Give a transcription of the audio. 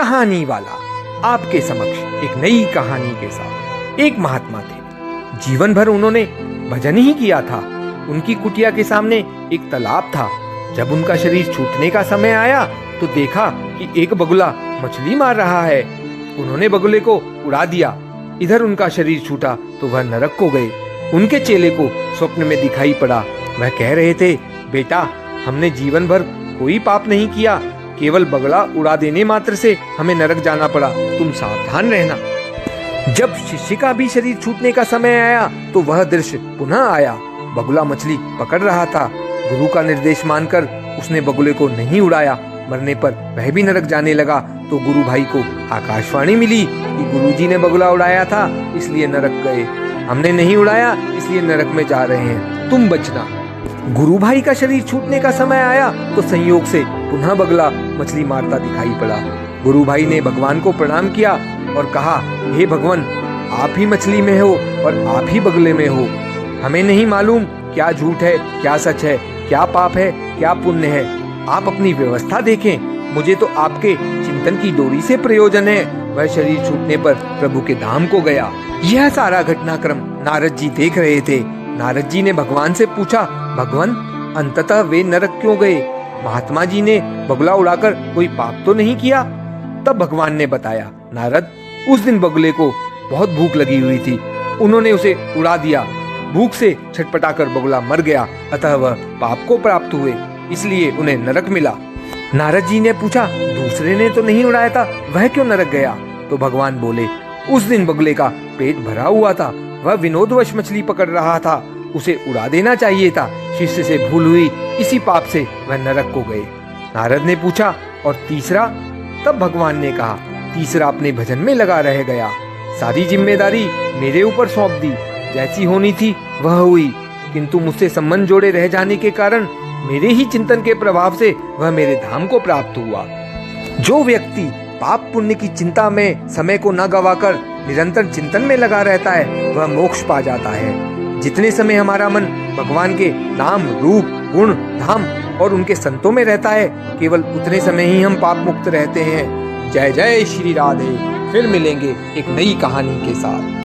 कहानी वाला आपके समक्ष एक नई कहानी के साथ। एक महात्मा थे, जीवन भर उन्होंने भजन ही किया था। उनकी कुटिया के सामने एक तालाब था। जब उनका शरीर छूटने का समय आया तो देखा कि एक बगुला मछली मार रहा है। उन्होंने बगुले को उड़ा दिया। इधर उनका शरीर छूटा तो वह नरक को गए। उनके चेले को स्वप्न में दिखाई पड़ा। वह कह रहे थे, बेटा, हमने जीवन भर कोई पाप नहीं किया, केवल बगुला उड़ा देने मात्र से हमें नरक जाना पड़ा। तुम सावधान रहना। जब शिष्य का भी शरीर छूटने का समय आया तो वह दृश्य पुनः आया। बगुला मछली पकड़ रहा था। गुरु का निर्देश मानकर उसने बगुले को नहीं उड़ाया। मरने पर वह भी नरक जाने लगा तो गुरु भाई को आकाशवाणी मिली कि गुरुजी ने बगुला उड़ाया था इसलिए नरक गए। हमने नहीं उड़ाया इसलिए नरक में जा रहे हैं, तुम बचना। गुरु भाई का शरीर छूटने का समय आया तो संयोग से पुनः बगुला मछली मारता दिखाई पड़ा। गुरु भाई ने भगवान को प्रणाम किया और कहा, हे भगवान, आप ही मछली में हो और आप ही बगुले में हो। हमें नहीं मालूम क्या झूठ है, क्या सच है, क्या पाप है, क्या पुण्य है। आप अपनी व्यवस्था देखें। मुझे तो आपके चिंतन की डोरी से प्रयोजन है। वह शरीर छूटने पर प्रभु के धाम को गया। यह सारा घटनाक्रम नारद जी देख रहे थे। नारद जी ने भगवान से पूछा, भगवान, अंततः वे नरक क्यों गए? महात्मा जी ने बगुला उड़ाकर कोई पाप तो नहीं किया? तब भगवान ने बताया, नारद, उस दिन बगुले को बहुत भूख लगी हुई थी। उन्होंने उसे उड़ा दिया। भूख से छटपटाकर बगुला मर गया, अतः वह पाप को प्राप्त हुए, इसलिए उन्हें नरक मिला। नारद जी ने पूछा, दूसरे ने तो नहीं उड़ाया था, वह क्यों नरक गया? तो भगवान बोले, उस दिन बगुले का पेट भरा हुआ था। वह विनोदवश मछली पकड़ रहा था, उसे उड़ा देना चाहिए था। शिष्य से भूल हुई, इसी पाप से वह नरक को गए। नारद ने पूछा, और तीसरा? तब भगवान ने कहा, तीसरा अपने भजन में लगा रह गया। सारी जिम्मेदारी मेरे ऊपर सौंप दी। जैसी होनी थी वह हुई, किंतु मुझसे संबंध जोड़े रह जाने के कारण मेरे ही चिंतन के प्रभाव से वह मेरे धाम को प्राप्त हुआ। जो व्यक्ति पाप पुण्य की चिंता में समय को न गवाकर निरंतर चिंतन में लगा रहता है वह मोक्ष पा जाता है। जितने समय हमारा मन भगवान के नाम, रूप, गुण, धाम और उनके संतों में रहता है, केवल उतने समय ही हम पाप मुक्त रहते हैं। जय जय श्री राधे। फिर मिलेंगे एक नई कहानी के साथ।